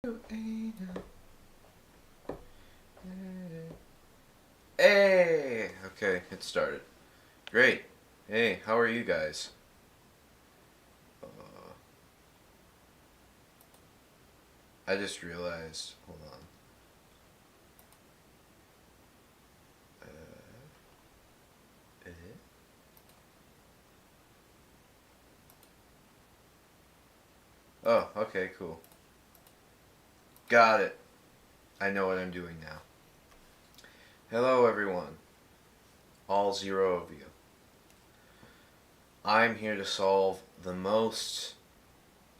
Hey! Okay, it started. Great. Hey, how are you guys? I just realized. Hold on. Uh, oh, okay, cool. Got it. I know what I'm doing now. Hello, everyone. All 0 of you. I'm here to solve the most.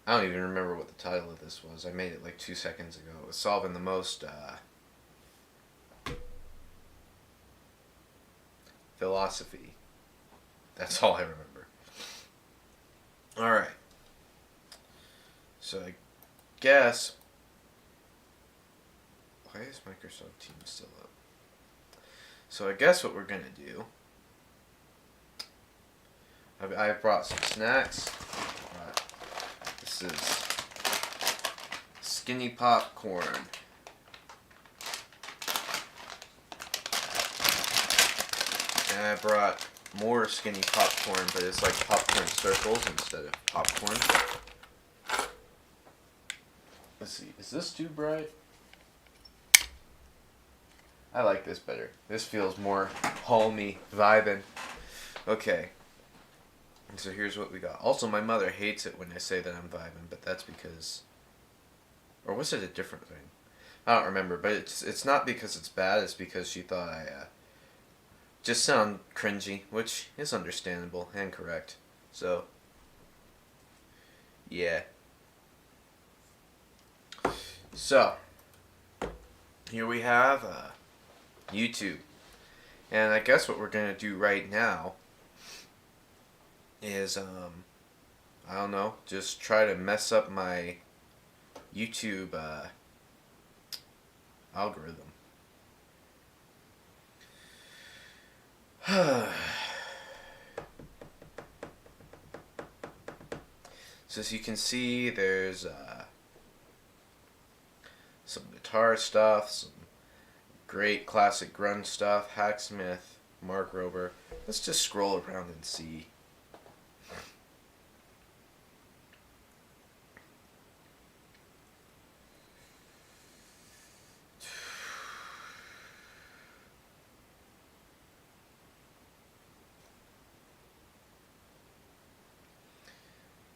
I don't even remember what the title of this was. I made it like 2 seconds ago. It was solving the most philosophy. That's all I remember. Alright. So I guess. Why is Microsoft Teams still up? So I guess what we're going to do. I brought some snacks. This is skinny popcorn. And I brought more skinny popcorn, but it's like popcorn circles instead of popcorn. Let's see, is this too bright? I like this better. This feels more homey, vibing. Okay. And so here's what we got. Also, my mother hates it when I say that I'm vibing, but that's because... Or was it a different thing? I don't remember, but it's not because it's bad, it's because she thought I just sound cringy, which is understandable and correct. So, yeah. So, here we have YouTube. And I guess what we're going to do right now is, I don't know, just try to mess up my YouTube algorithm. So as you can see, there's some guitar stuff, some great classic grunge stuff, Hacksmith, Mark Rober. Let's just scroll around and see.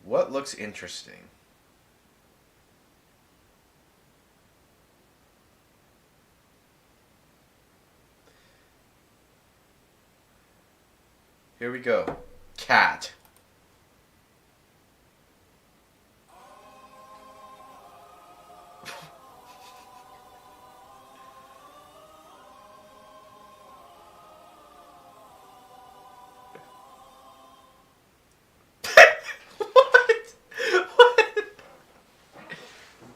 What looks interesting? Here we go. Cat. What? What?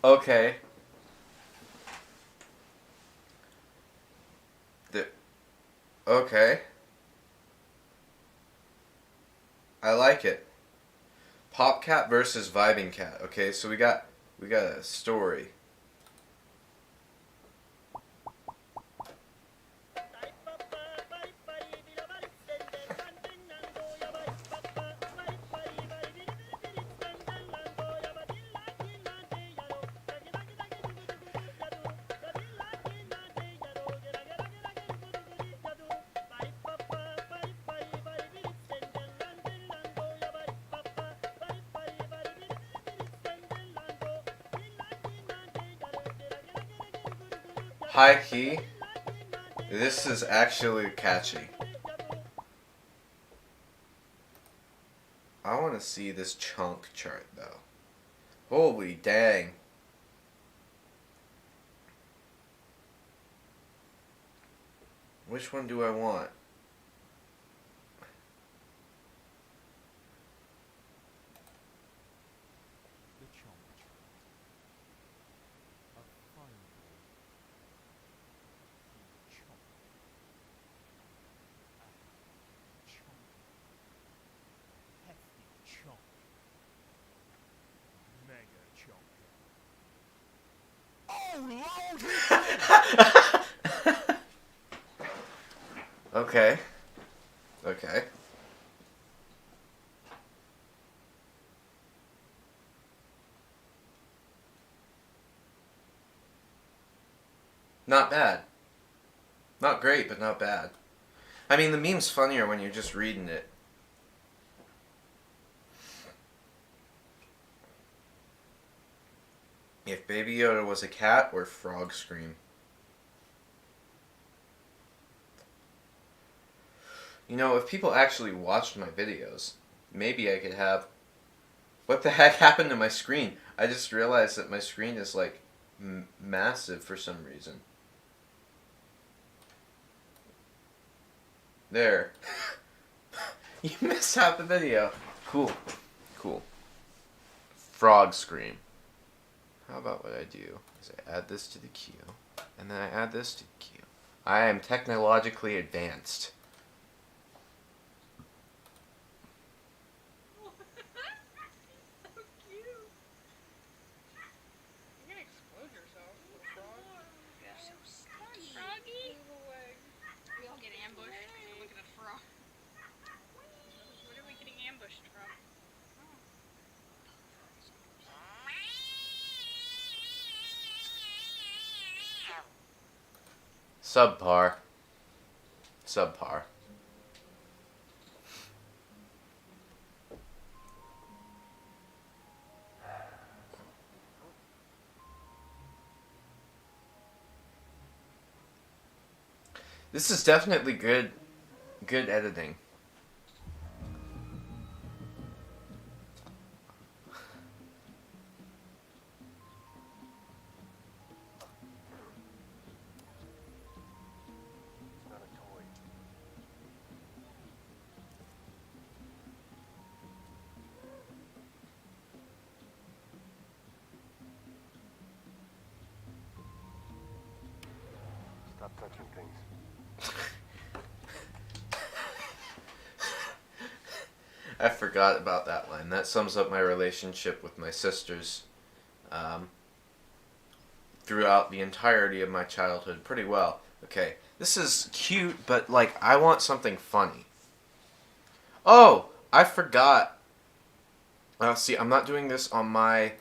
Okay. The, okay. I like it. Pop cat versus vibing cat. Okay, so we got a story. High key. This is actually catchy. I want to see this chunk chart though. Holy dang. Which one do I want? Okay. Okay. Not bad. Not great, but not bad. I mean, the meme's funnier when you're just reading it. If Baby Yoda was a cat or frog scream. You know, if people actually watched my videos, maybe I could have... What the heck happened to my screen? I just realized that my screen is, like, massive for some reason. There. You missed half the video. Cool. Cool. Frog scream. How about what I do is I add this to the queue, and then I add this to the queue. I am technologically advanced. Subpar. Subpar. This is definitely good editing. Stop touching things. I forgot about that line. That sums up my relationship with my sisters throughout the entirety of my childhood pretty well. Okay, this is cute, but, like, I want something funny. Oh, I forgot. See, I'm not doing this on my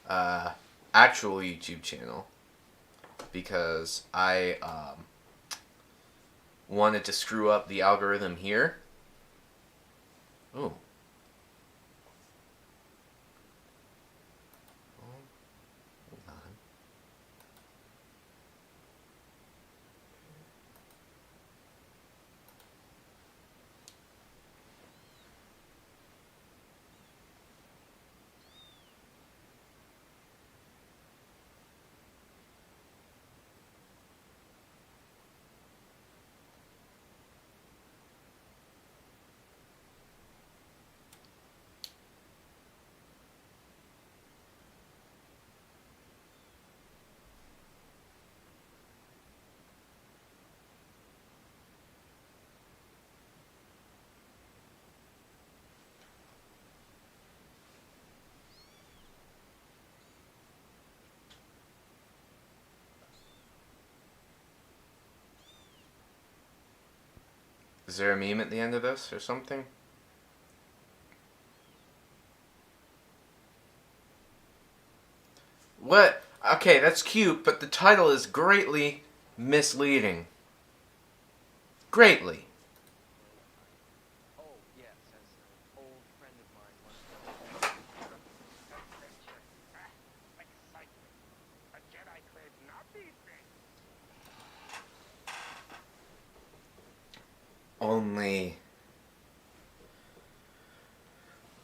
actual YouTube channel because I wanted to screw up the algorithm here. Ooh. Hold on. Is there a meme at the end of this or something? What? Okay, that's cute, but the title is greatly misleading. Greatly. Oh, yes, as an old friend of mine once excitement. A Jedi could not be big.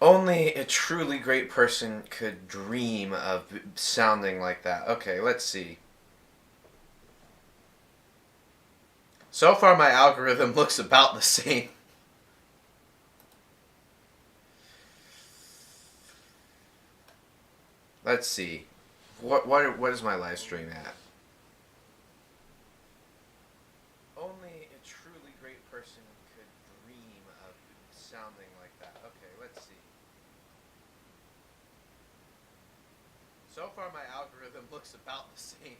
Only a truly great person could dream of sounding like that. Okay, let's see. So far my algorithm looks about the same. Let's see. What is my live stream at? Only a truly great person could dream of sounding like that. Okay, let's see. So far my algorithm looks about the same.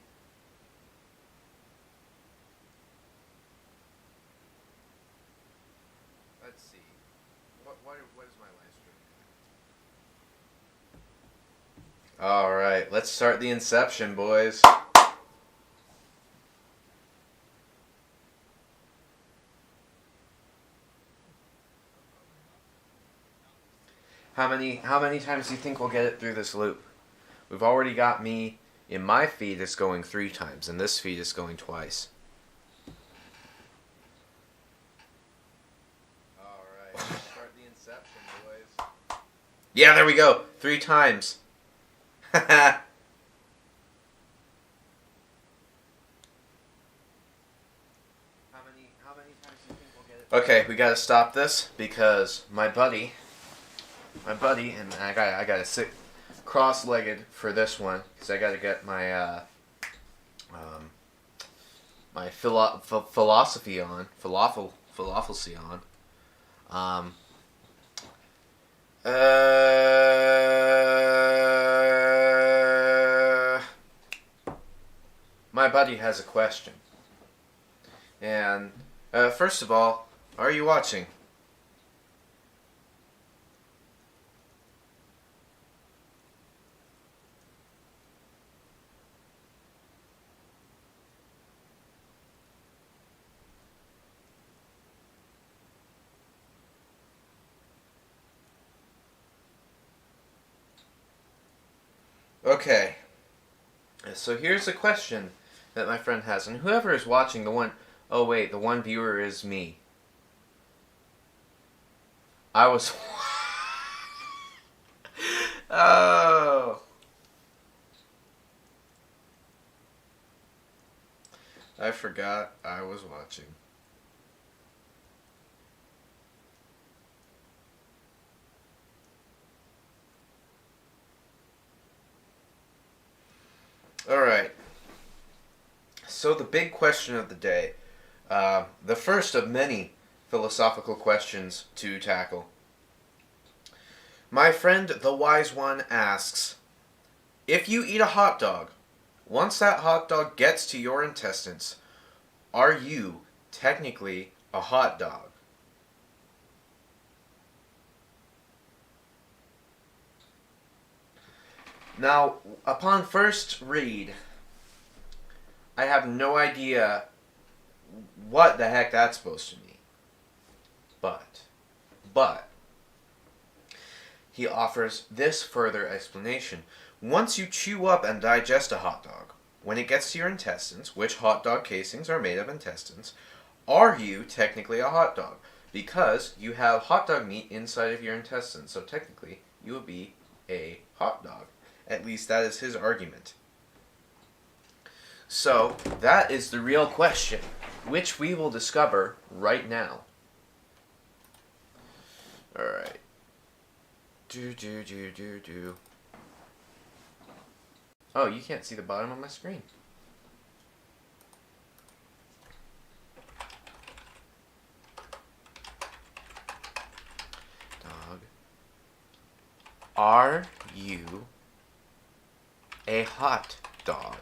Let's see. What is my live stream? All right, let's start the inception, boys. How many times do you think we'll get it through this loop? We've already got me in my feed. It's going 3 times, and this feed is going twice. All right, let's start the inception, boys. Yeah, there we go. 3 times. How many times do you think we'll get it? Okay, we gotta stop this because my buddy, and I gotta sit cross-legged for this one because I gotta get my my philosophy on, philosophy on. My buddy has a question. And first of all, are you watching? Okay. So here's a question that my friend has, and whoever is watching, oh wait, the one viewer is me. I was. Oh. I forgot I was watching. Alright. So the big question of the day, the first of many philosophical questions to tackle. My friend, the wise one, asks, if you eat a hot dog, once that hot dog gets to your intestines, are you technically a hot dog? Now, upon first read, I have no idea what the heck that's supposed to mean. But, he offers this further explanation. Once you chew up and digest a hot dog, when it gets to your intestines, which hot dog casings are made of intestines, are you technically a hot dog? Because you have hot dog meat inside of your intestines, so technically you would be a hot dog. At least that is his argument. So, that is the real question, which we will discover right now. Alright. Oh, you can't see the bottom of my screen. Dog. Are you a hot dog?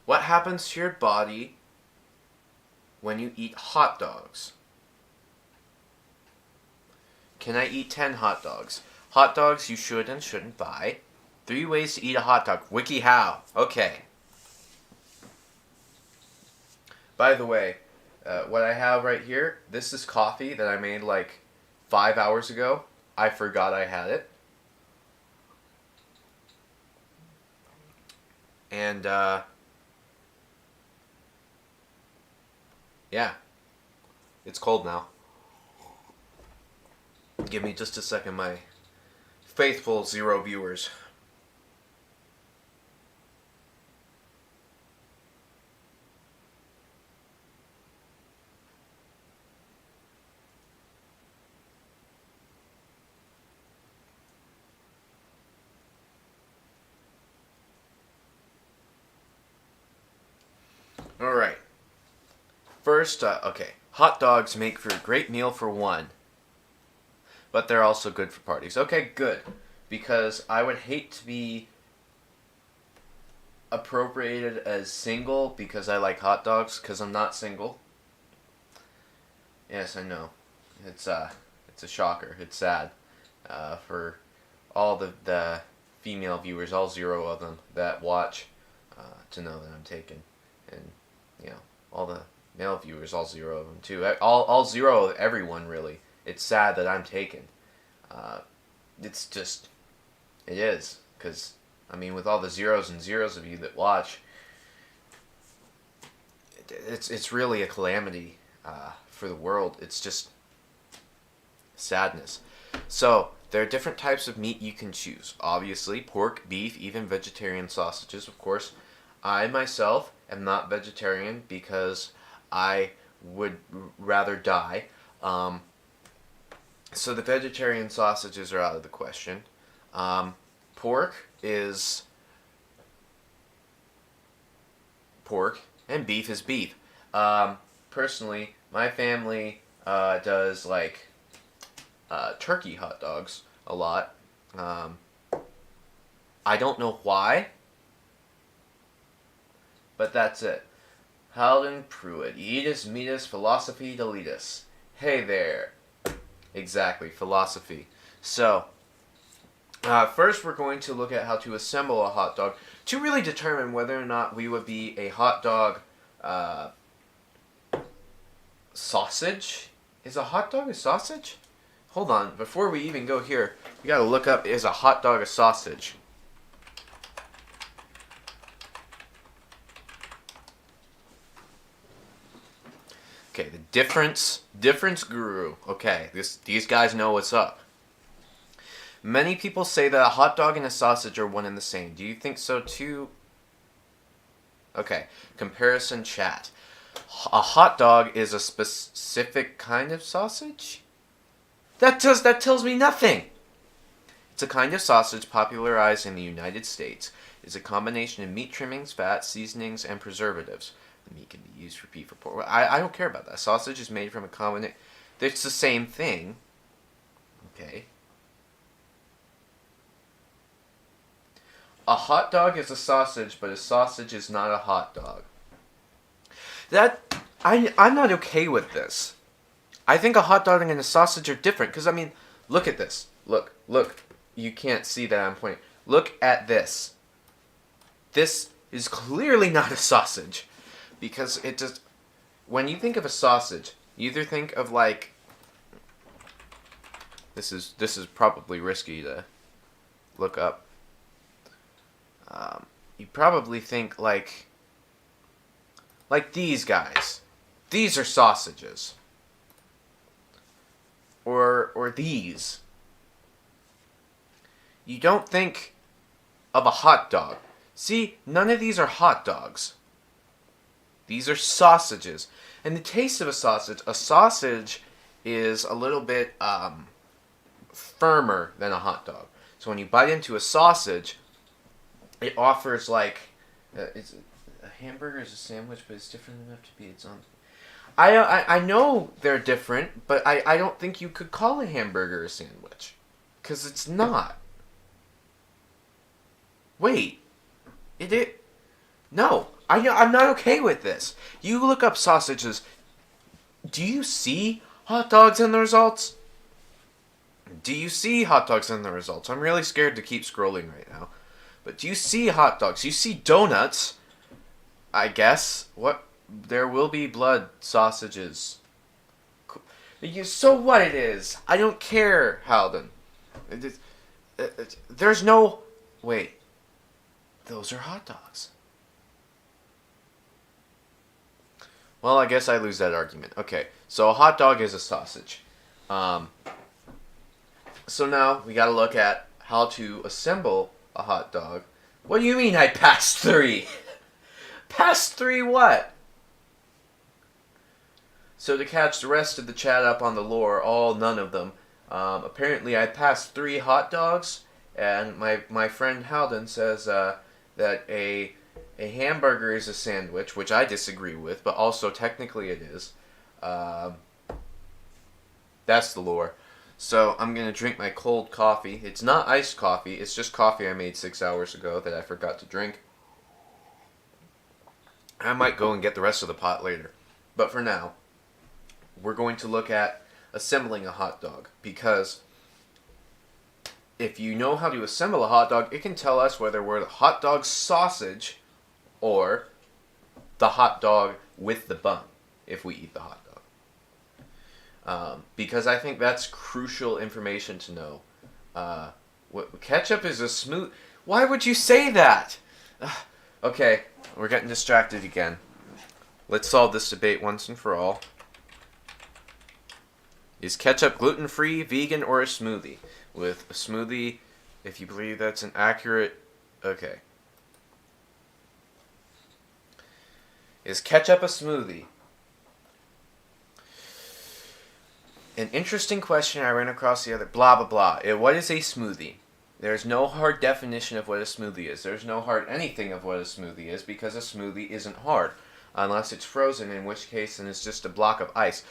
What happens to your body when you eat hot dogs? Can I eat 10 hot dogs? Hot dogs you should and shouldn't buy. 3 ways to eat a hot dog. WikiHow. Okay. By the way, what I have right here, this is coffee that I made like 5 hours ago. I forgot I had it. And, yeah. It's cold now. Give me just a second, my faithful 0 viewers. Alright. First, okay. Hot dogs make for a great meal for one. but they're also good for parties. Okay, good. Because I would hate to be appropriated as single because I like hot dogs, because I'm not single. Yes, I know. It's a shocker. It's sad for all the female viewers, all 0 of them that watch, to know that I'm taken, and you know all the male viewers, all 0 of them too. All 0 of everyone really. It's sad that I'm taken. It's just it is, because I mean, with all the zeros and zeros of you that watch, it's really a calamity for the world. It's just sadness. So there are different types of meat you can choose. Obviously, pork, beef, even vegetarian sausages. Of course, I myself am not vegetarian because I would rather die. So the vegetarian sausages are out of the question. Pork is pork, and beef is beef. Personally, my family does like turkey hot dogs a lot. I don't know why, but that's it. Howden Pruitt, Eatus Meatus Philosophy Deletus. Hey there. Exactly, philosophy. So, first we're going to look at how to assemble a hot dog to really determine whether or not we would be a hot dog sausage. Is a hot dog a sausage? Hold on, before we even go here, we gotta look up, is a hot dog a sausage? Okay, the difference guru. Okay, these guys know what's up. Many people say that a hot dog and a sausage are one and the same. Do you think so too? Okay, comparison chat. A hot dog is a specific kind of sausage? That tells me nothing. It's a kind of sausage popularized in the United States. It's a combination of meat trimmings, fat, seasonings, and preservatives. The meat can be used for beef or pork. I don't care about that. Sausage is made from a combination. It's the same thing. Okay. A hot dog is a sausage, but a sausage is not a hot dog. I'm not okay with this. I think a hot dog and a sausage are different, because I mean, look at this. Look. You can't see that I'm pointing. Look at this. This is clearly not a sausage, because it just, when you think of a sausage, you either think of like, this is probably risky to look up. You probably think like these guys. These are sausages. Or these. You don't think of a hot dog. See, none of these are hot dogs. These are sausages. And the taste of a sausage is a little bit firmer than a hot dog. So when you bite into a sausage, it offers like it's a hamburger is a sandwich, but it's different enough to be its own. I know they're different, but I don't think you could call a hamburger a sandwich, because it's not. Wait, no, I'm not okay with this. You look up sausages. Do you see hot dogs in the results? Do you see hot dogs in the results? I'm really scared to keep scrolling right now. But do you see hot dogs? You see donuts, I guess. What? There will be blood sausages. So what it is? I don't care, Halden. There's no... Wait. Those are hot dogs. Well, I guess I lose that argument. Okay, so a hot dog is a sausage. So now we gotta look at how to assemble a hot dog. What do you mean I passed 3? Passed 3 what? So to catch the rest of the chat up on the lore, none of them, apparently I passed 3 hot dogs, and my friend Halden says that a hamburger is a sandwich, which I disagree with, but also technically it is. That's the lore. So I'm going to drink my cold coffee. It's not iced coffee. It's just coffee I made 6 hours ago that I forgot to drink. I might go and get the rest of the pot later. But for now, we're going to look at assembling a hot dog. Because if you know how to assemble a hot dog, it can tell us whether we're the hot dog sausage or the hot dog with the bun, if we eat the hot dog. Because I think that's crucial information to know. Ketchup is a smooth... Why would you say that? Okay, we're getting distracted again. Let's solve this debate once and for all. Is ketchup gluten-free, vegan, or a smoothie? With a smoothie, if you believe that's an accurate... Okay. Is ketchup a smoothie? An interesting question I ran across the other... Blah, blah, blah. What is a smoothie? There's no hard definition of what a smoothie is. There's no hard anything of what a smoothie is because a smoothie isn't hard. Unless it's frozen, in which case then it's just a block of ice.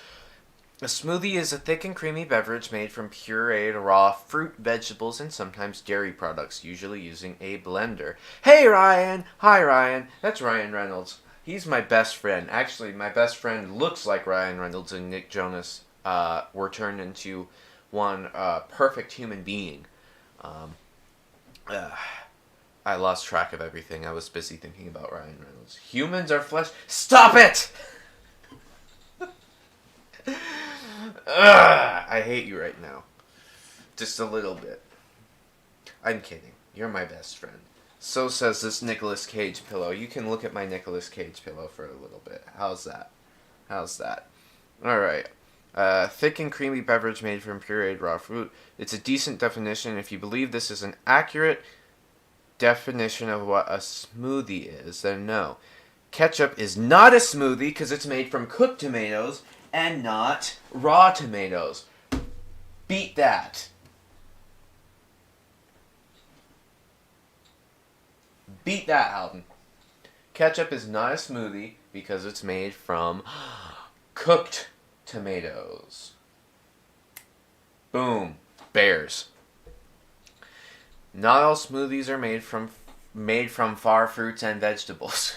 A smoothie is a thick and creamy beverage made from pureed raw fruit, vegetables, and sometimes dairy products, usually using a blender. Hey Ryan! Hi Ryan! That's Ryan Reynolds. He's my best friend. Actually, my best friend looks like Ryan Reynolds and Nick Jonas were turned into one perfect human being. I lost track of everything. I was busy thinking about Ryan Reynolds. Humans are flesh... Stop it! I hate you right now. Just a little bit. I'm kidding. You're my best friend. So says this Nicolas Cage pillow. You can look at my Nicolas Cage pillow for a little bit. How's that? How's that? Alright. Thick and creamy beverage made from pureed raw fruit. It's a decent definition. If you believe this is an accurate definition of what a smoothie is, then no. Ketchup is not a smoothie because it's made from cooked tomatoes and not raw tomatoes. Beat that. Beat that, Alden. Ketchup is not a smoothie because it's made from cooked tomatoes. Boom. Bears. Not all smoothies are made from far fruits and vegetables.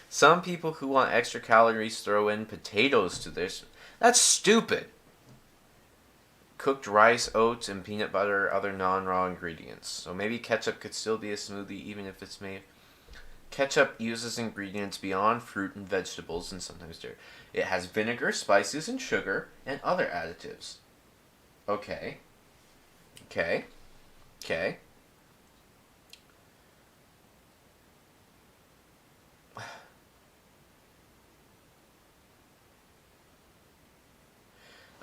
Some people who want extra calories throw in potatoes to this. That's stupid. Cooked rice, oats, and peanut butter are other non-raw ingredients. So maybe ketchup could still be a smoothie even if it's made. Ketchup uses ingredients beyond fruit and vegetables and sometimes dairy. It has vinegar, spices, and sugar, and other additives. Okay. Okay. Okay.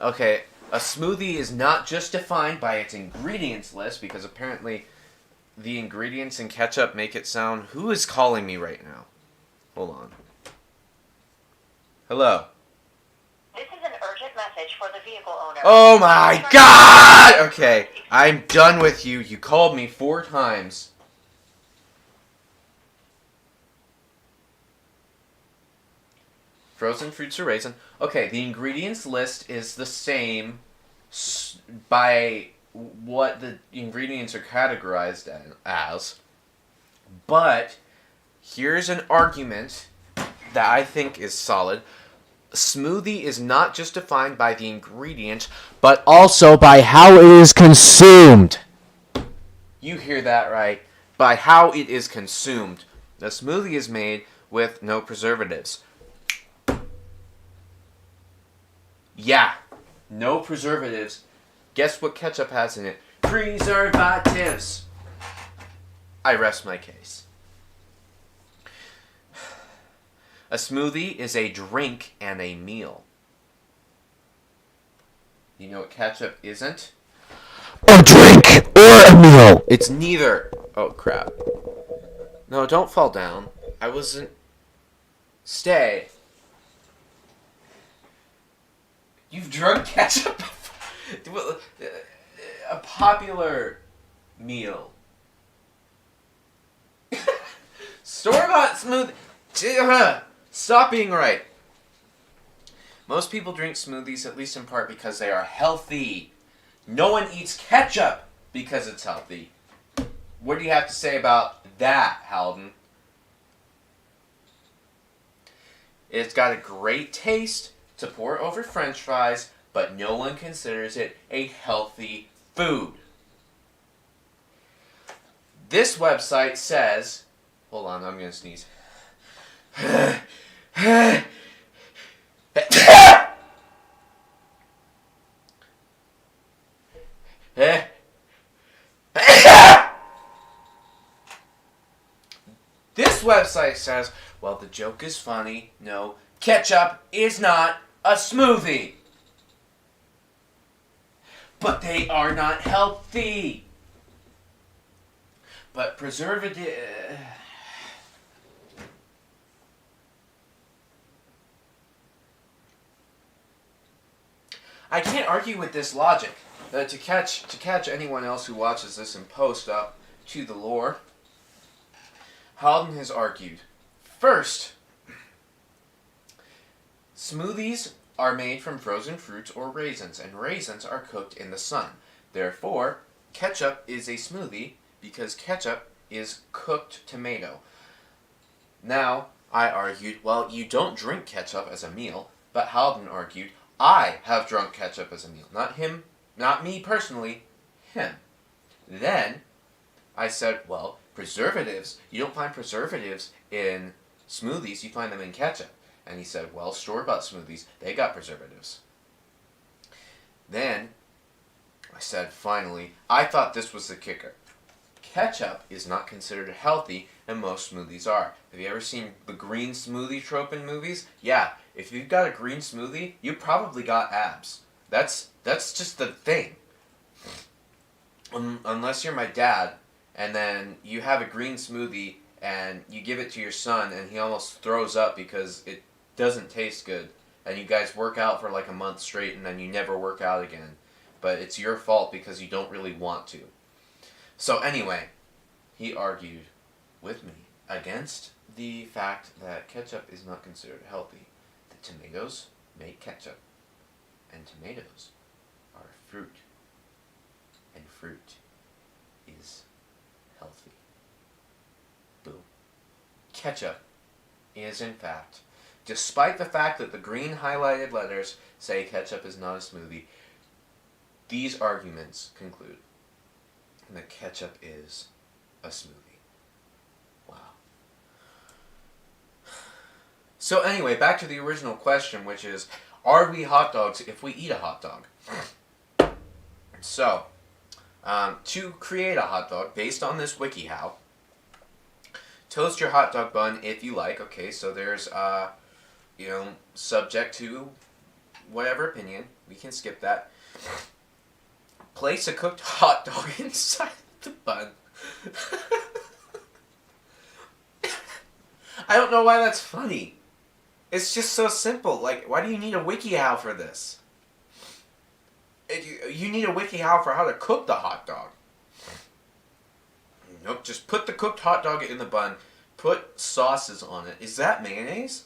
Okay, a smoothie is not just defined by its ingredients list, because apparently the ingredients in ketchup make it sound... Who is calling me right now? Hold on. Hello. This is an urgent message for the vehicle owner. Oh my god! Okay, I'm done with you. You called me 4 times. Frozen fruits or raisin. Okay, the ingredients list is the same by what the ingredients are categorized as. But here's an argument that I think is solid. Smoothie is not just defined by the ingredients, but also by how it is consumed. You hear that right. By how it is consumed. The smoothie is made with no preservatives. Yeah, no preservatives. Guess what ketchup has in it? Preservatives. I rest my case. A smoothie is a drink and a meal. You know what ketchup isn't? A drink or a meal. It's neither. Oh, crap. No, don't fall down. I wasn't... Stay. You've drunk ketchup before? A popular meal. Store-bought smoothie. Stop being right. Most people drink smoothies at least in part because they are healthy. No one eats ketchup because it's healthy. What do you have to say about that, Halden? It's got a great taste to pour over French fries, but no one considers it a healthy food. This website says, hold on, I'm going to sneeze. This website says, well, the joke is funny. No, ketchup is not a smoothie. But they are not healthy. But preservative... I can't argue with this logic. To catch anyone else who watches this and post up to the lore, Halden has argued. First, smoothies are made from frozen fruits or raisins, and raisins are cooked in the sun. Therefore, ketchup is a smoothie because ketchup is cooked tomato. Now, I argued, well, you don't drink ketchup as a meal, but Halden argued, I have drunk ketchup as a meal. Not him, not me personally, him. Then, I said, well, preservatives, you don't find preservatives in smoothies, you find them in ketchup. And he said, well, store-bought smoothies, they got preservatives. Then, I said, finally, I thought this was the kicker. Ketchup is not considered healthy, and most smoothies are. Have you ever seen the green smoothie trope in movies? Yeah, if you've got a green smoothie, you probably got abs. That's just the thing. Unless you're my dad, and then you have a green smoothie, and you give it to your son, and he almost throws up because it doesn't taste good, and you guys work out for like a month straight, and then you never work out again. But it's your fault because you don't really want to. So anyway, he argued with me against the fact that ketchup is not considered healthy. The tomatoes make ketchup, and tomatoes are fruit, and fruit is healthy. Boom. Ketchup is in fact, despite the fact that the green highlighted letters say ketchup is not a smoothie, these arguments conclude that ketchup is a smoothie. Wow. So anyway, back to the original question, which is, are we hot dogs if we eat a hot dog? So, to create a hot dog, based on this WikiHow, toast your hot dog bun if you like. Okay, so there's, subject to whatever opinion. We can skip that. Place a cooked hot dog inside the bun. I don't know why that's funny. It's just so simple. Like, why do you need a WikiHow for this? You need a WikiHow for how to cook the hot dog. Nope, just put the cooked hot dog in the bun. Put sauces on it. Is that mayonnaise?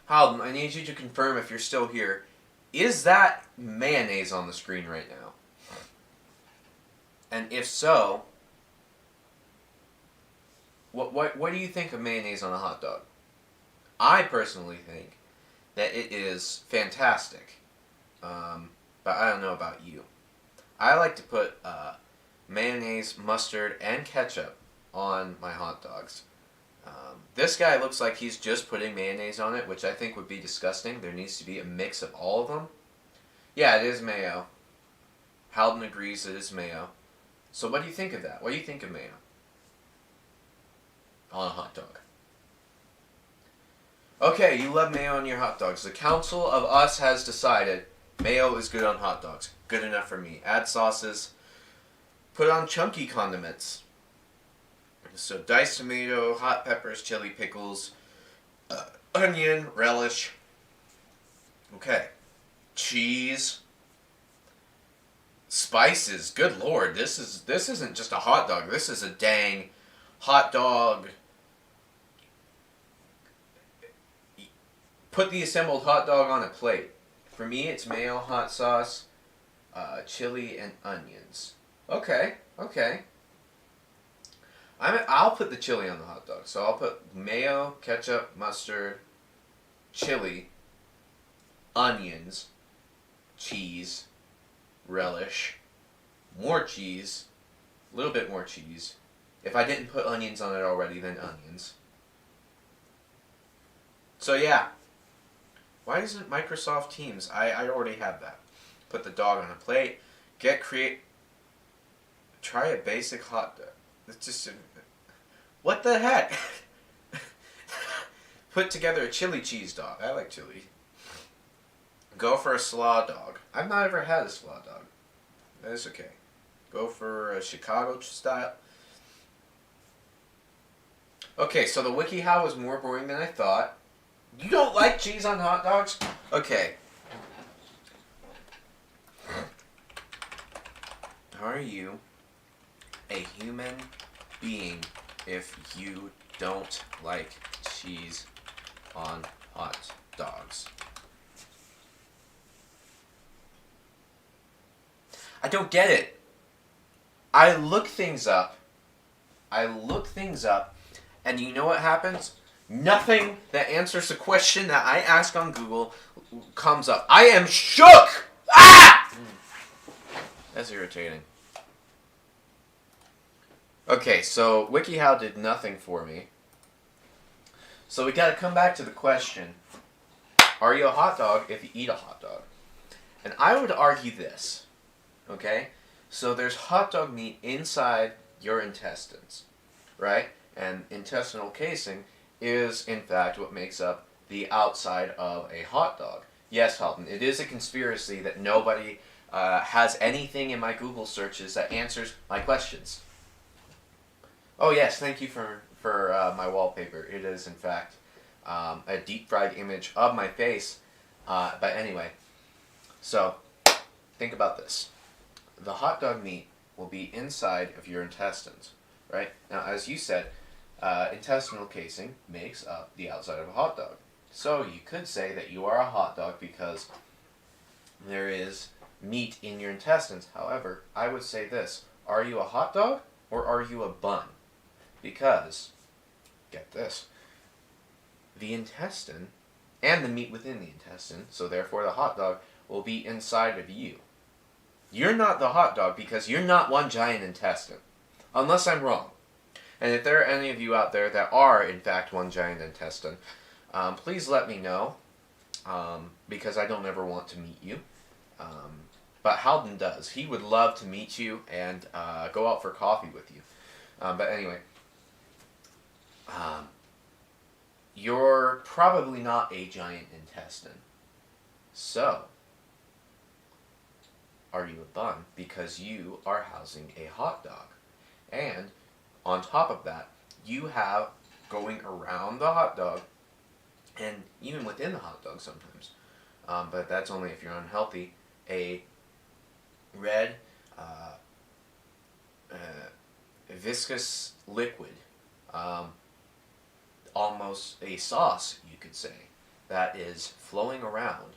Halden, I need you to confirm if you're still here. Is that mayonnaise on the screen right now? And if so, what do you think of mayonnaise on a hot dog? I personally think that it is fantastic. But I don't know about you. I like to put mayonnaise, mustard, and ketchup on my hot dogs. This guy looks like he's just putting mayonnaise on it, which I think would be disgusting. There needs to be a mix of all of them. Yeah, it is mayo. Halden agrees it is mayo. So what do you think of that? What do you think of mayo on a hot dog? Okay, you love mayo on your hot dogs. The Council of Us has decided mayo is good on hot dogs. Good enough for me. Add sauces. Put on chunky condiments. So diced tomato, hot peppers, chili, pickles, onion, relish. Okay. Cheese. Spices. Good lord, this isn't just a hot dog. This is a dang hot dog Put the assembled hot dog on a plate. For me, it's mayo, hot sauce, chili, and onions. Okay. I'll put the chili on the hot dog. So I'll put mayo, ketchup, mustard, chili, onions, cheese, relish, more cheese, a little bit more cheese. If I didn't put onions on it already, then onions. So yeah. Why isn't Microsoft Teams? I already have that. Put the dog on a plate. Try a basic hot dog. It's just... What the heck? Put together a chili cheese dog. I like chili. Go for a slaw dog. I've not ever had a slaw dog. That's okay. Go for a Chicago style. Okay, so the WikiHow was more boring than I thought. You don't like cheese on hot dogs? Okay. Are you a human being if you don't like cheese on hot dogs? I don't get it. I look things up, and you know what happens? Nothing that answers the question that I ask on Google comes up. I am shook! Ah! That's irritating. Okay, so WikiHow did nothing for me. So we gotta come back to the question, are you a hot dog if you eat a hot dog? And I would argue this, okay? So there's hot dog meat inside your intestines, right? And intestinal casing is, in fact, what makes up the outside of a hot dog. Yes, Halton, it is a conspiracy that nobody has anything in my Google searches that answers my questions. Oh yes, thank you for my wallpaper. It is, in fact, a deep-fried image of my face. But anyway, so think about this. The hot dog meat will be inside of your intestines, right? Now, as you said, intestinal casing makes up the outside of a hot dog. So you could say that you are a hot dog because there is meat in your intestines. However, I would say this. Are you a hot dog or are you a bun? Because, get this, the intestine and the meat within the intestine, so therefore the hot dog, will be inside of you. You're not the hot dog because you're not one giant intestine. Unless I'm wrong. And if there are any of you out there that are, in fact, one giant intestine, please let me know, because I don't ever want to meet you. But Halden does. He would love to meet you and go out for coffee with you. But anyway, you're probably not a giant intestine. So, are you a bun? Because you are housing a hot dog. And on top of that, you have going around the hot dog, and even within the hot dog sometimes, but that's only if you're unhealthy, a red, viscous liquid, almost a sauce, you could say, that is flowing around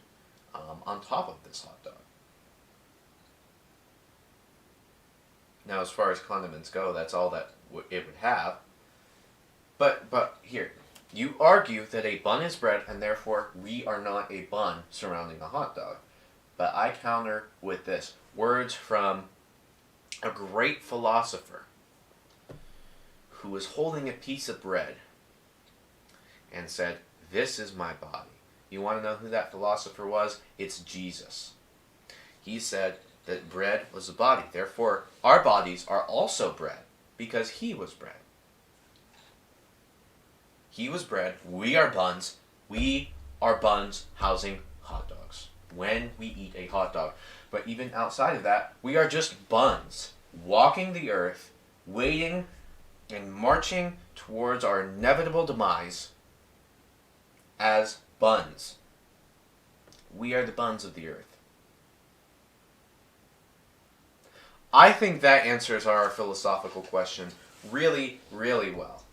on top of this hot dog. Now, as far as condiments go, that's all that it would have. But here, you argue that a bun is bread, and therefore we are not a bun surrounding a hot dog. But I counter with this. Words from a great philosopher who was holding a piece of bread and said, "This is my body." You want to know who that philosopher was? It's Jesus. He said that bread was a body. Therefore, our bodies are also bread because he was bread. He was bread. We are buns. We are buns housing hot dogs when we eat a hot dog. But even outside of that, we are just buns walking the earth, waiting and marching towards our inevitable demise as buns. We are the buns of the earth. I think that answers our philosophical question really, really well.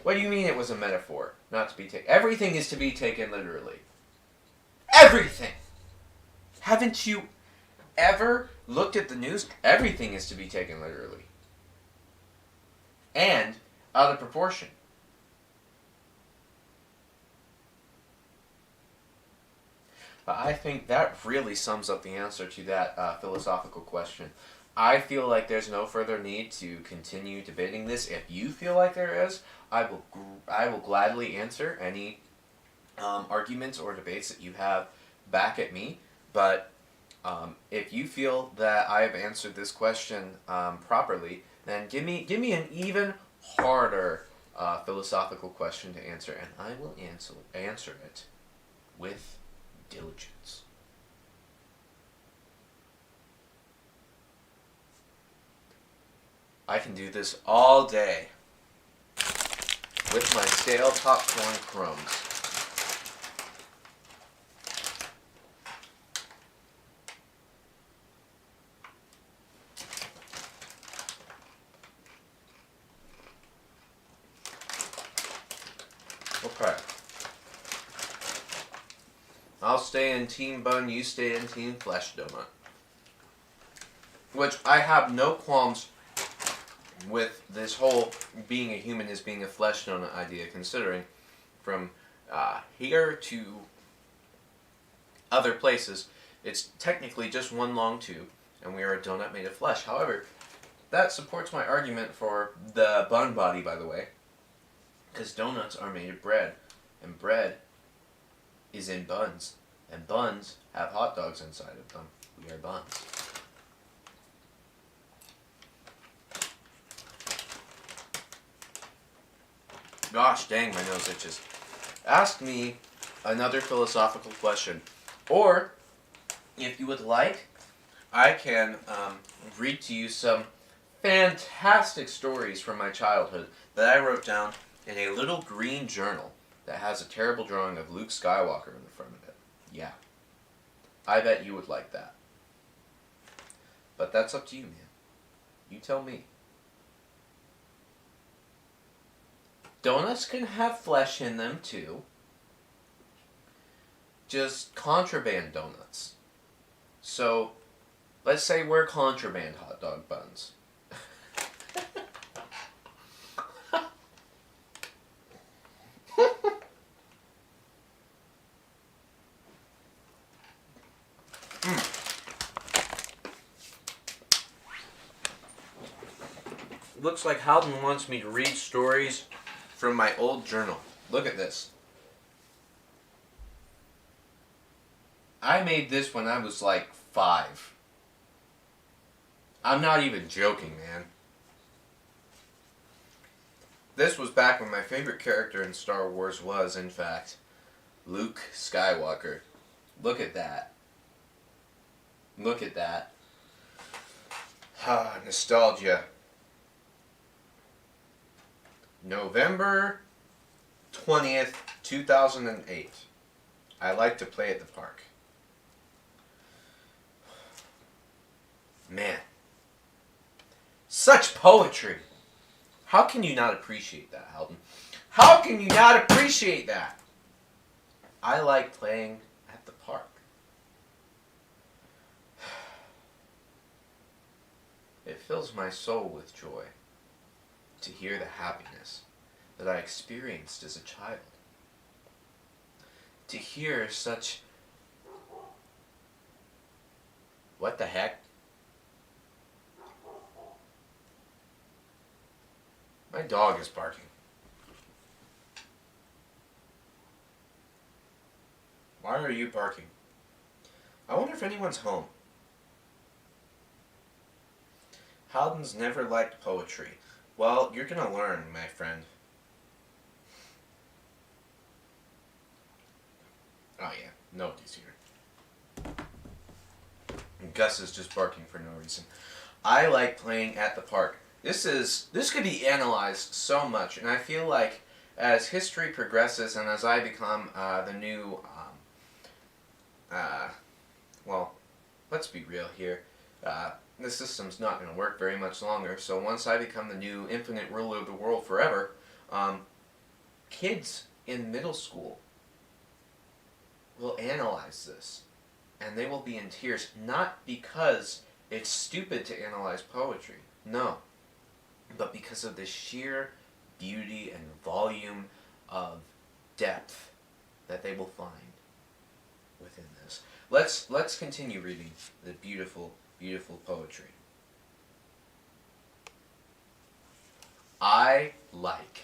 What do you mean it was a metaphor? Not to be taken. Everything is to be taken literally. everything. Haven't you ever looked at the news? Everything is to be taken literally. And out of proportion. But I think that really sums up the answer to that philosophical question. I feel like there's no further need to continue debating this. If you feel like there is, I will gladly answer any arguments or debates that you have back at me. But if you feel that I have answered this question properly, then give me an even harder philosophical question to answer, and I will answer it with diligence. I can do this all day with my stale popcorn crumbs. Okay. I'll stay in Team Bun, you stay in Team Flesh Donut. Which I have no qualms with this whole being a human is being a flesh donut idea, considering from here to other places, it's technically just one long tube, and we are a donut made of flesh. However, that supports my argument for the bun body, by the way, because donuts are made of bread, and bread is in buns, and buns have hot dogs inside of them. We are buns. Gosh dang, my nose itches. Ask me another philosophical question. Or, if you would like, I can read to you some fantastic stories from my childhood that I wrote down in a little green journal that has a terrible drawing of Luke Skywalker in the front of it. Yeah. I bet you would like that. But that's up to you, man. You tell me. Donuts can have flesh in them too. Just contraband donuts. So, let's say we're contraband hot dog buns. Looks like Howden wants me to read stories from my old journal. Look at this. I made this when I was like 5. I'm not even joking, man. This was back when my favorite character in Star Wars was, in fact, Luke Skywalker. Look at that. Look at that. Ah, nostalgia. November 20th, 2008. I like to play at the park. Man. Such poetry. How can you not appreciate that, Howden? How can you not appreciate that? I like playing at the park. It fills my soul with joy to hear the happiness that I experienced as a child. To hear such... What the heck? My dog is barking. Why are you barking? I wonder if anyone's home. Howden's never liked poetry. Well, you're gonna learn, my friend. Oh yeah, nobody's here. And Gus is just barking for no reason. I like playing at the park. This could be analyzed so much, and I feel like as history progresses and as I become the new, well, let's be real here. This system's not going to work very much longer, so once I become the new infinite ruler of the world forever, kids in middle school will analyze this, and they will be in tears, not because it's stupid to analyze poetry, no, but because of the sheer beauty and volume of depth that they will find within this. Let's continue reading the beautiful, beautiful poetry. I like.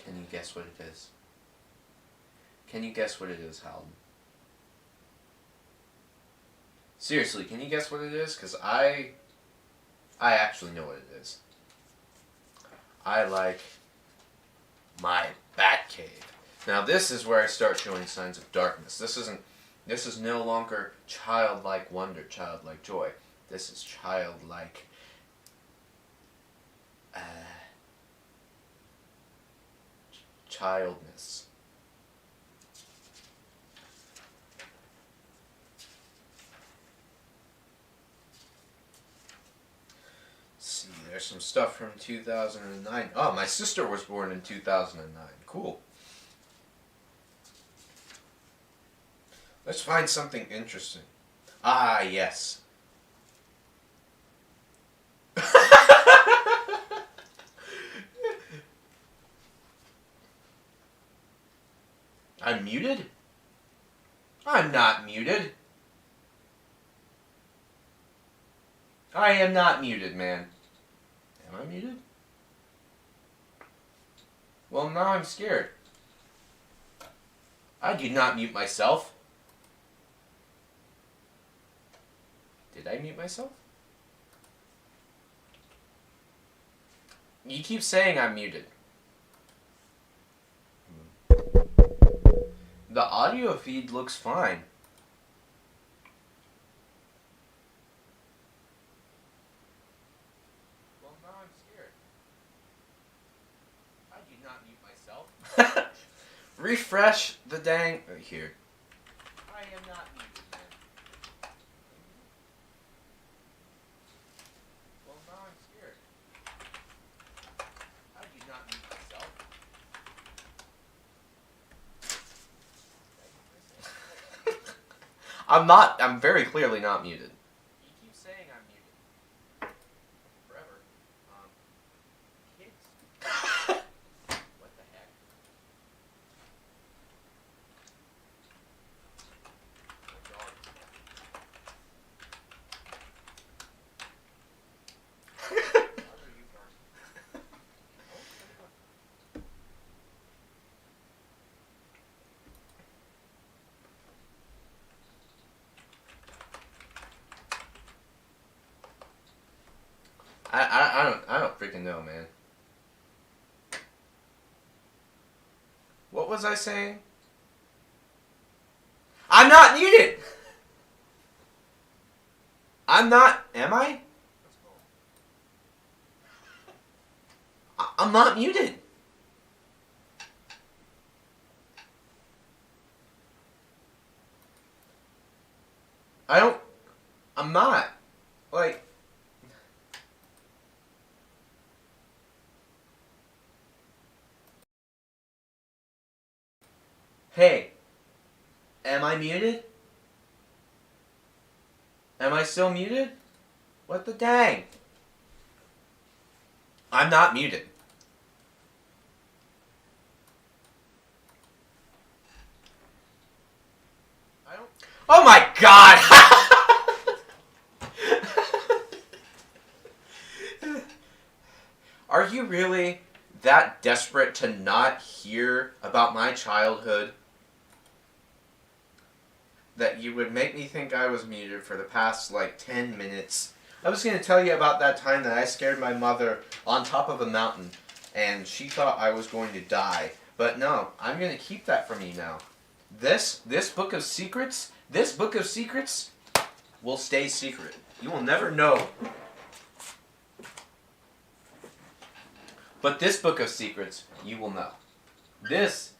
Can you guess what it is? Can you guess what it is, Halden? Seriously, can you guess what it is? Because I actually know what it is. I like my Batcave. Now this is where I start showing signs of darkness. This is no longer childlike wonder, childlike joy. This is childlike childness. See, there's some stuff from 2009. Oh, my sister was born in 2009. Cool. Let's find something interesting. Ah, yes. I'm muted? I'm not muted. I am not muted, man. Am I muted? Well, now I'm scared. I did not mute myself. Did I mute myself? You keep saying I'm muted. The audio feed looks fine. Well, now I'm scared. I did not mute myself. Refresh the dang... here. I am not muted, man. Well, now I'm scared. I did not mute myself. I'm very clearly not muted. You keep saying I'm muted. Forever. Kids. What the heck? My dog. I don't freaking know, man. What was I saying? I'm not muted! I'm not, am I? I'm not muted. I'm not. Like, hey, am I muted? Am I still muted? What the dang? I'm not muted. Oh my god! Are you really that desperate to not hear about my childhood that you would make me think I was muted for the past, like, 10 minutes? I was going to tell you about that time that I scared my mother on top of a mountain and she thought I was going to die. But no, I'm going to keep that from you now. This book of secrets will stay secret. You will never know. But this book of secrets, you will know. This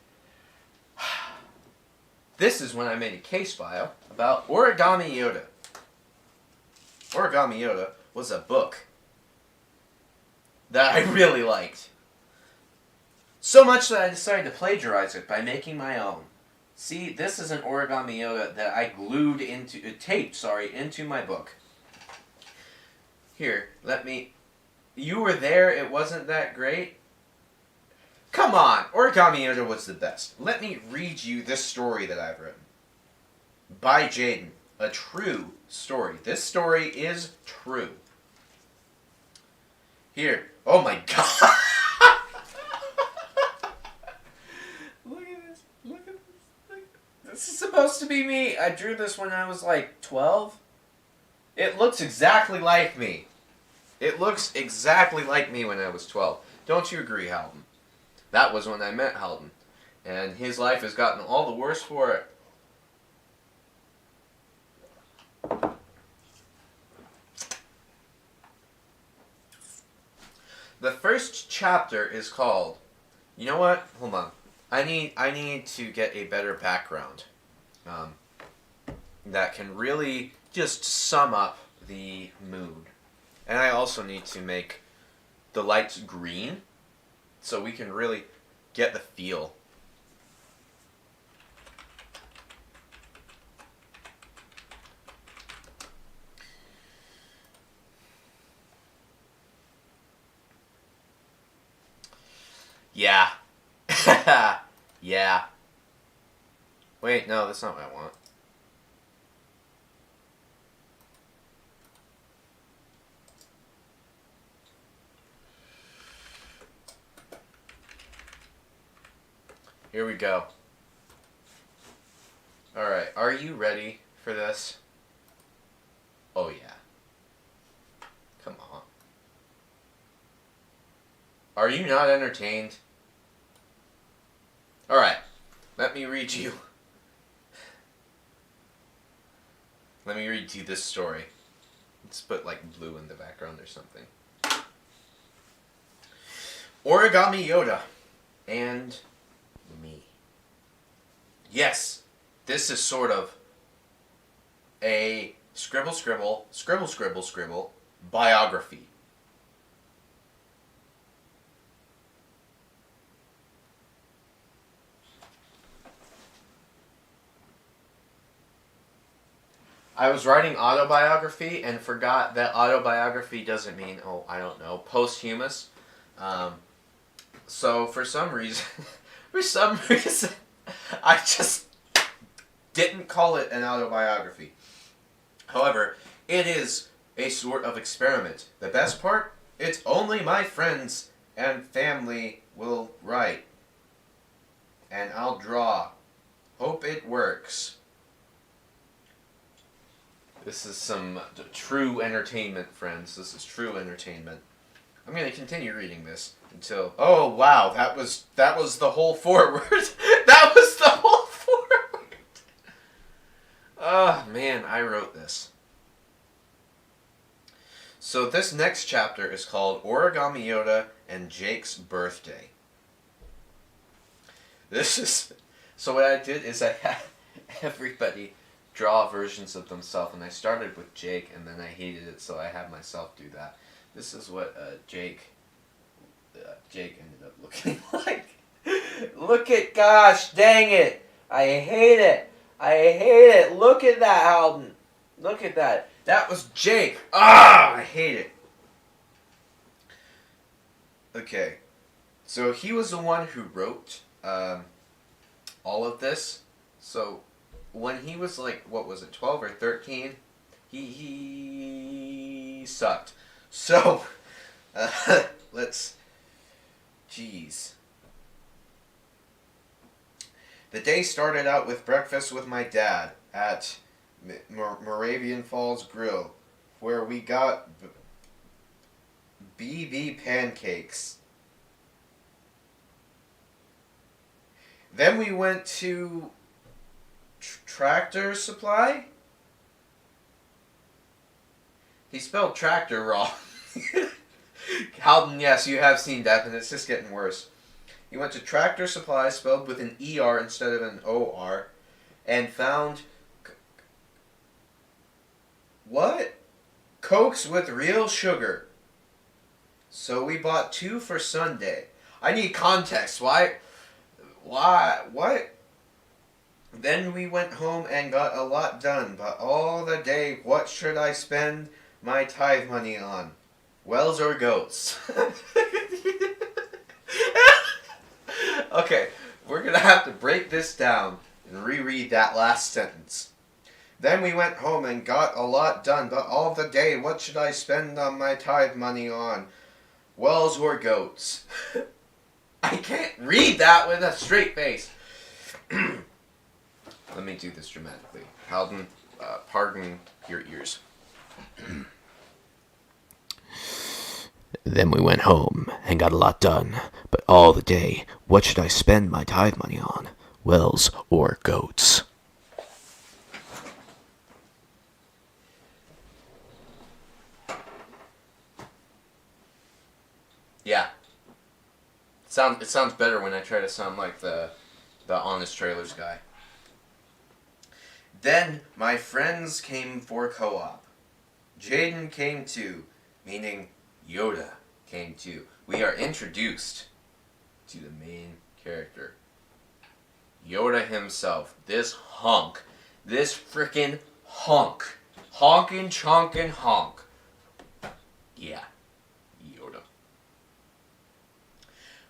is when I made a case file about Origami Yoda. Origami Yoda was a book that I really liked. So much that I decided to plagiarize it by making my own. See, this is an origami Yoda that I glued into my book. Here, let me... You were there, it wasn't that great? Come on, Origami Yoda was the best. Let me read you this story that I've written. By Jaden. A true story. This story is true. Here. Oh my god! Look at this. Look at this. This is supposed to be me. I drew this when I was like 12. It looks exactly like me. It looks exactly like me when I was 12. Don't you agree, Halden? That was when I met Halden. And his life has gotten all the worse for it. The first chapter is called... You know what? Hold on. I need to get a better background. That can really just sum up the mood. And I also need to make the lights green so we can really get the feel. Yeah. Yeah. Wait, no, that's not what I want. Here we go. Alright, are you ready for this? Oh yeah. Come on. Are you not entertained? Alright, let me read you. Let me read you this story. Let's put like blue in the background or something. Origami Yoda and me. Yes, this is sort of a scribble biography. I was writing autobiography and forgot that autobiography doesn't mean, oh, I don't know, posthumous. So for some reason, I just didn't call it an autobiography. However, it is a sort of experiment. The best part, it's only my friends and family will write. And I'll draw. Hope it works. This is some true entertainment, friends. This is true entertainment. I'm going to continue reading this until... Oh, wow. That was the whole foreword. That was the whole foreword. Oh, man. I wrote this. So this next chapter is called Origami Yoda and Jake's Birthday. This is... So what I did is I had everybody draw versions of themselves, and I started with Jake, and then I hated it, so I had myself do that. This is what Jake ended up looking like. Look at, gosh, dang it! I hate it! I hate it! Look at that, Halden! Look at that. That was Jake! Ah! I hate it. Okay. So he was the one who wrote all of this. So when he was like, what was it, 12 or 13, he sucked. So, jeez. The day started out with breakfast with my dad at Moravian Falls Grill, where we got BB pancakes. Then we went to Tractor Supply? He spelled tractor wrong. Halden, yes, you have seen that, and it's just getting worse. He went to Tractor Supply, spelled with an ER instead of an OR, and found... What? Cokes with real sugar. So we bought 2 for Sunday. I need context. Why? What? Then we went home and got a lot done, but all the day, what should I spend my tithe money on? Wells or goats? Okay, we're gonna have to break this down and reread that last sentence. Then we went home and got a lot done, but all the day, what should I spend on my tithe money on? Wells or goats? I can't read that with a straight face. Let me do this dramatically. Halden, pardon your ears. Then we went home and got a lot done, but all the day, what should I spend my tithe money on? Wells or goats? Yeah. It sounds better when I try to sound like the Honest Trailers guy. Then my friends came for co-op. Jaden came too, meaning Yoda came too. We are introduced to the main character. Yoda himself. This hunk. This frickin' hunk. Honkin' chonkin' honk. Yeah. Yoda.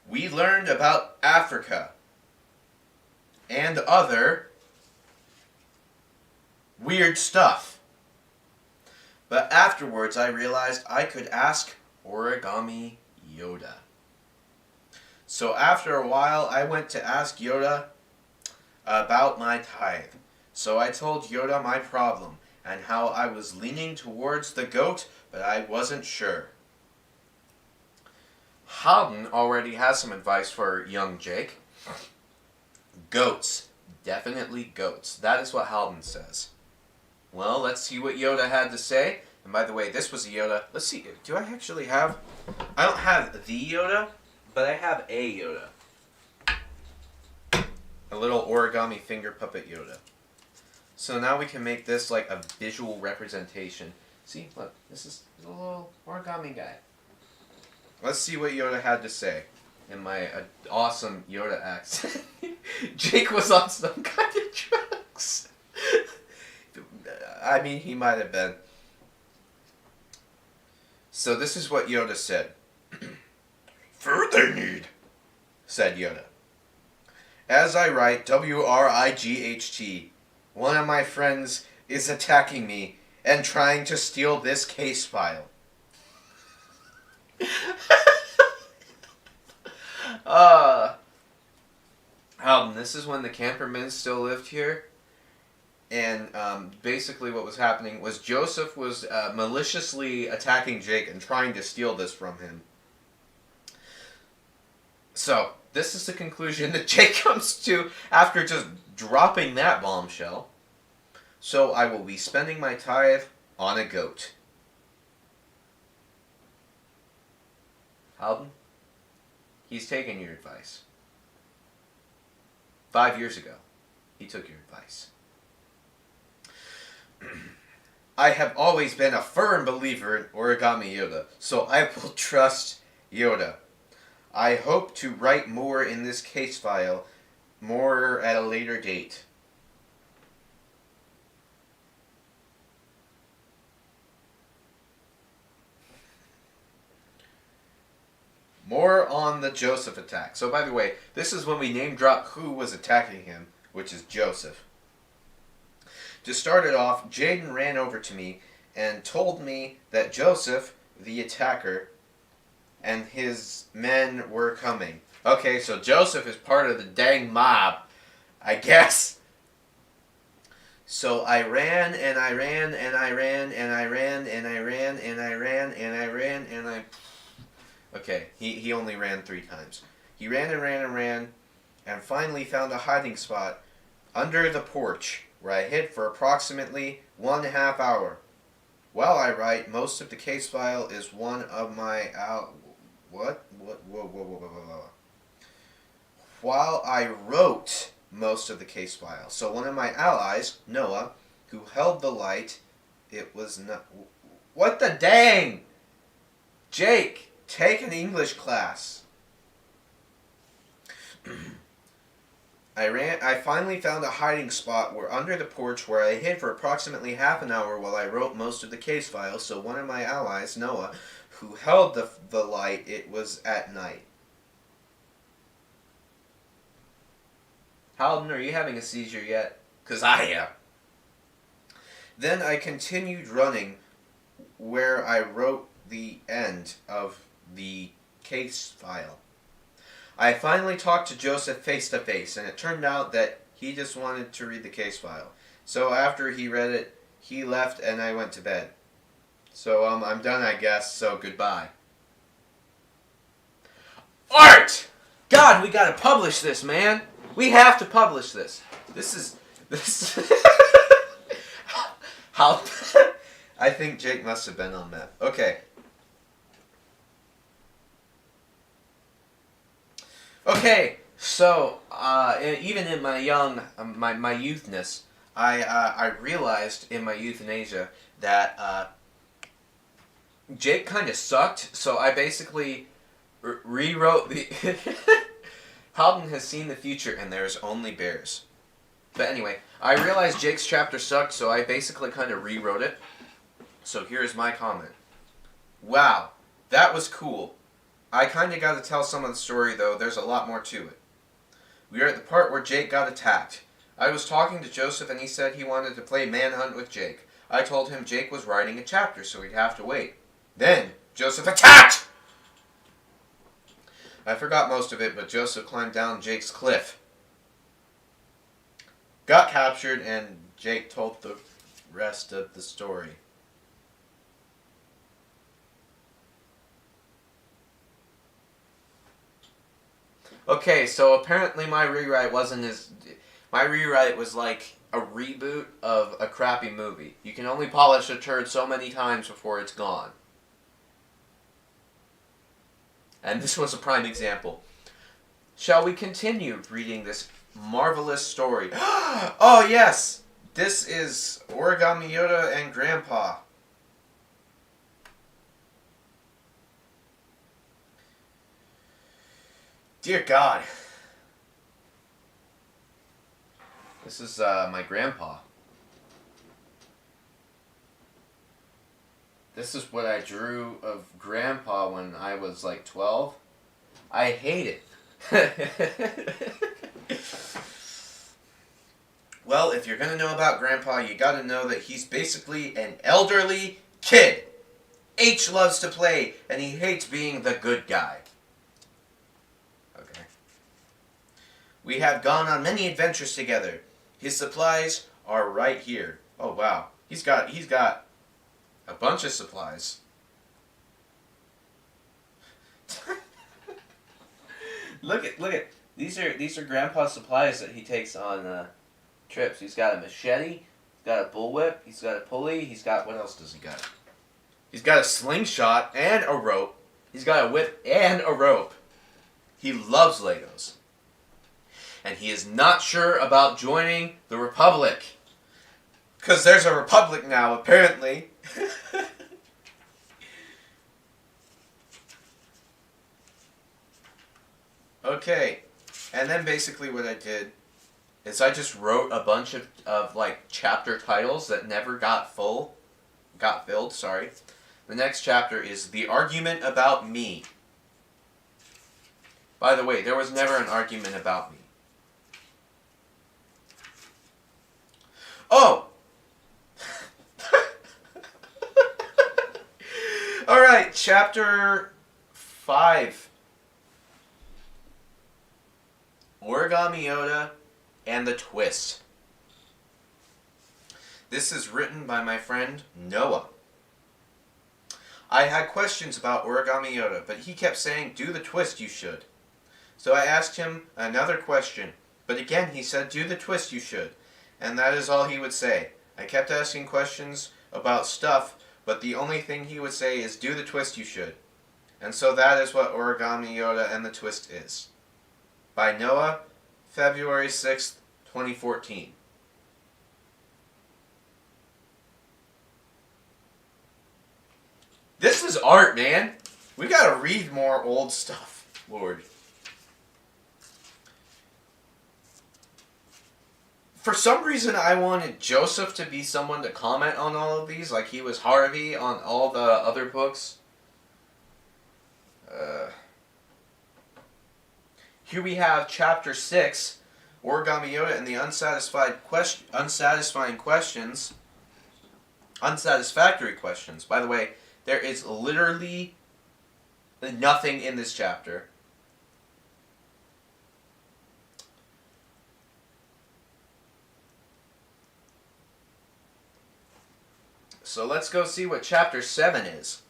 We learned about Africa and other weird stuff. But afterwards I realized I could ask Origami Yoda. So after a while I went to ask Yoda about my tithe. So I told Yoda my problem and how I was leaning towards the goat, but I wasn't sure. Halden already has some advice for young Jake. Goats. Definitely goats. That is what Halden says. Well, let's see what Yoda had to say. And by the way, this was a Yoda. Let's see. Do I actually have... I don't have the Yoda, but I have a Yoda. A little origami finger puppet Yoda. So now we can make this like a visual representation. See? Look. This is a little origami guy. Let's see what Yoda had to say in my awesome Yoda accent. Jake was on some kind of drugs. I mean, he might have been. So this is what Yoda said. Further need, said Yoda. As I write WRIGHT, one of my friends is attacking me and trying to steal this case file. Halden, this is when the Campermen still lived here. And basically what was happening was Joseph was maliciously attacking Jake and trying to steal this from him. So, this is the conclusion that Jake comes to after just dropping that bombshell. So, I will be spending my tithe on a goat. Halden, he's taken your advice. 5 years ago, he took your advice. I have always been a firm believer in Origami Yoda, so I will trust Yoda. I hope to write more in this case file, more at a later date. More on the Joseph attack. So by the way, this is when we name drop who was attacking him, which is Joseph. To start it off, Jaden ran over to me and told me that Joseph, the attacker, and his men were coming. Okay, so Joseph is part of the dang mob, I guess. So I ran and I ran and I ran and I ran and I ran and I ran and I ran and I... Okay, he only ran 3 times. He ran and ran and ran and finally found a hiding spot under the porch where I hid for approximately 1.5 hours. While I write, most of the case file is one of my While I wrote most of the case file. So one of my allies, Noah, who held the light, it was not... What the dang? Jake, take an English class. I finally found a hiding spot under the porch where I hid for approximately half an hour while I wrote most of the case file. So one of my allies, Noah, who held the light, it was at night. Halden, are you having a seizure yet? 'Cause I am. Then I continued running where I wrote the end of the case file. I finally talked to Joseph face to face, and it turned out that he just wanted to read the case file. So after he read it, he left and I went to bed. So I'm done, I guess, so goodbye. Art! God, we gotta publish this, man! We have to publish this. This how I think Jake must have been on that. Okay. Okay, so even in my my youthness, I realized in my euthanasia that Jake kind of sucked. So I basically rewrote the. Halden has seen the future, and there's only bears. But anyway, I realized Jake's chapter sucked, so I basically kind of rewrote it. So here's my comment. Wow, that was cool. I kind of got to tell some of the story, though. There's a lot more to it. We are at the part where Jake got attacked. I was talking to Joseph, and he said he wanted to play Manhunt with Jake. I told him Jake was writing a chapter, so he'd have to wait. Then, Joseph attacked! I forgot most of it, but Joseph climbed down Jake's cliff. Got captured, and Jake told the rest of the story. Okay, so apparently my rewrite wasn't as... My rewrite was like a reboot of a crappy movie. You can only polish a turd so many times before it's gone. And this was a prime example. Shall we continue reading this marvelous story? Oh, yes! This is Origami Yoda and Grandpa. Dear God. This is my grandpa. This is what I drew of Grandpa when I was like 12. I hate it. Well, if you're going to know about Grandpa, you got to know that he's basically an elderly kid. H loves to play, and he hates being the good guy. Okay. We have gone on many adventures together. His supplies are right here. Oh, wow. He's got a bunch of supplies. Look at these are Grandpa's supplies that he takes on trips. He's got a machete, he's got a bullwhip, he's got a pulley, he's got, what else does he got? He's got a slingshot and a rope. He's got a whip and a rope. He loves Legos. And he is not sure about joining the Republic. Because there's a Republic now, apparently. Okay, and then basically what I did is I just wrote a bunch of like chapter titles that never got filled. The next chapter is The Argument About Me. By the way, there was never an argument about me. Oh! Alright, chapter 5. Origami Yoda and the Twist. This is written by my friend Noah. I had questions about Origami Yoda, but he kept saying, do the twist, you should. So I asked him another question, but again he said, do the twist, you should. And that is all he would say. I kept asking questions about stuff, but the only thing he would say is, do the twist, you should. And so that is what Origami Yoda and the Twist is. By Noah, February 6th, 2014. This is art, man. We gotta read more old stuff, Lord. For some reason, I wanted Joseph to be someone to comment on all of these, like he was Harvey on all the other books. Here we have Chapter 6, Origami Yoda and the Unsatisfactory Questions. By the way, there is literally nothing in this chapter. So let's go see what Chapter 7 is.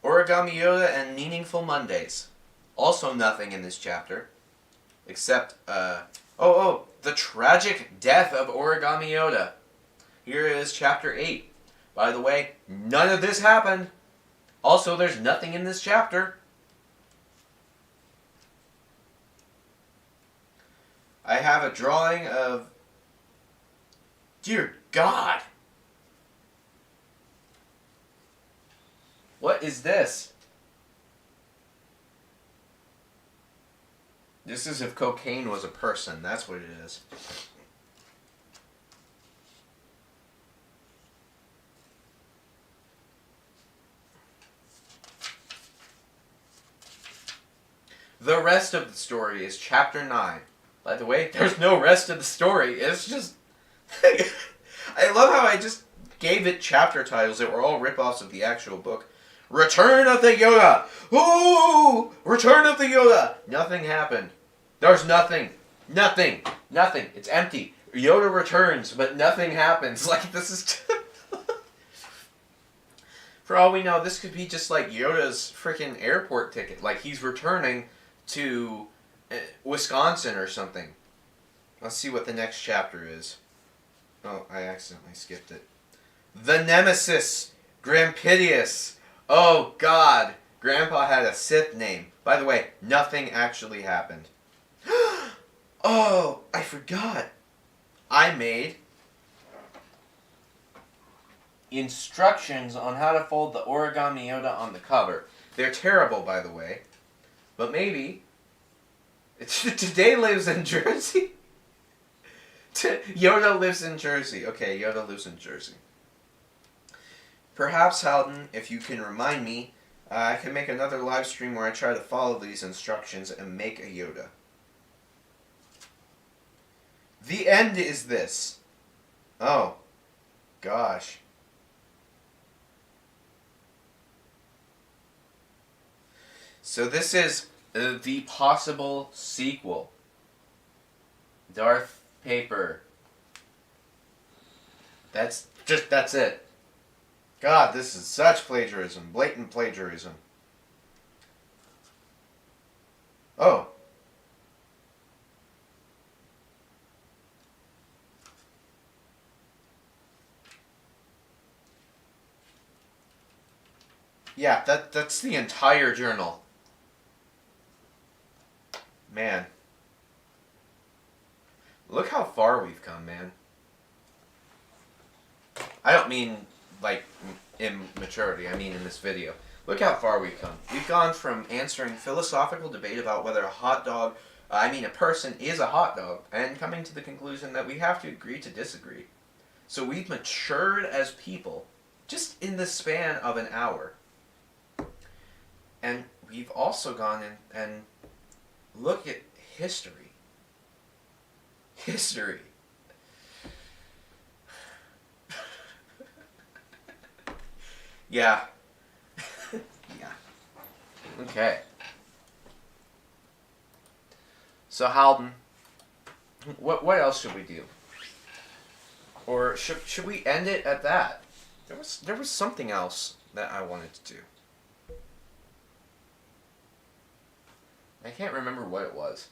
Origami Yoda and Meaningful Mondays. Also nothing in this chapter. Except, the tragic death of Origami Yoda. Here is Chapter 8. By the way, none of this happened. Also, there's nothing in this chapter. I have a drawing of... Dear God! What is this? This is if cocaine was a person. That's what it is. The rest of the story is Chapter 9. By the way, there's no rest of the story. It's just... I love how I just gave it chapter titles that were all rip-offs of the actual book. Return of the Yoda! Ooh! Return of the Yoda! Nothing happened. There's nothing. Nothing. Nothing. It's empty. Yoda returns, but nothing happens. Like, this is... For all we know, this could be just like Yoda's freaking airport ticket. Like, he's returning to Wisconsin or something. Let's see what the next chapter is. Oh, I accidentally skipped it. The Nemesis! Grampidius! Oh, God! Grandpa had a Sith name. By the way, nothing actually happened. Oh, I forgot. I made instructions on how to fold the Origami Yoda on the cover. They're terrible, by the way. But maybe... Today lives in Jersey? Yoda lives in Jersey. Okay, Yoda lives in Jersey. Perhaps, Halden, if you can remind me, I can make another live stream where I try to follow these instructions and make a Yoda. The end is this. Oh. Gosh. So this is the possible sequel. Darth Paper. That's it. God, this is such plagiarism. Blatant plagiarism. Oh. Yeah, that's the entire journal. Man. Look how far we've come, man. I don't mean, like, in maturity. I mean in this video. Look how far we've come. We've gone from answering philosophical debate about whether a person is a hot dog, and coming to the conclusion that we have to agree to disagree. So we've matured as people, just in the span of an hour. And we've also gone in and look at history. History. Yeah. Yeah. Okay. So Halden, what else should we do? Or should we end it at that? There was something else that I wanted to do. I can't remember what it was.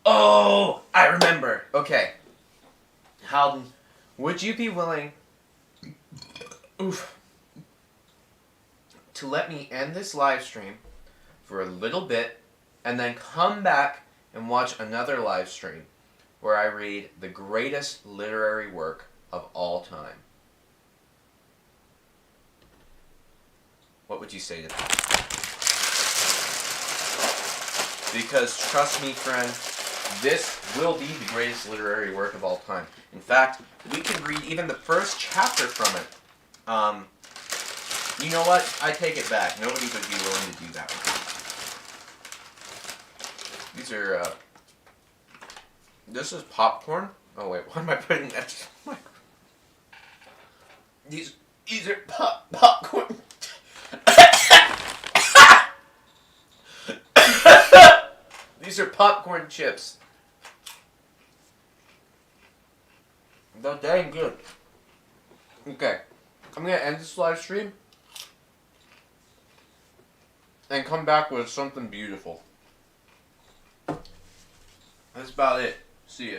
Oh, I remember. Okay. Halden, would you be willing to let me end this live stream for a little bit and then come back and watch another live stream where I read the greatest literary work of all time? What would you say to that? Because trust me, friend, this will be the greatest literary work of all time. In fact, we can read even the first chapter from it. You know what? I take it back. Nobody would be willing to do that. These are, this is popcorn. Oh wait, why am I putting that? These are popcorn. These are popcorn chips. They're dang good. Okay, I'm gonna end this live stream and come back with something beautiful. That's about it. See ya.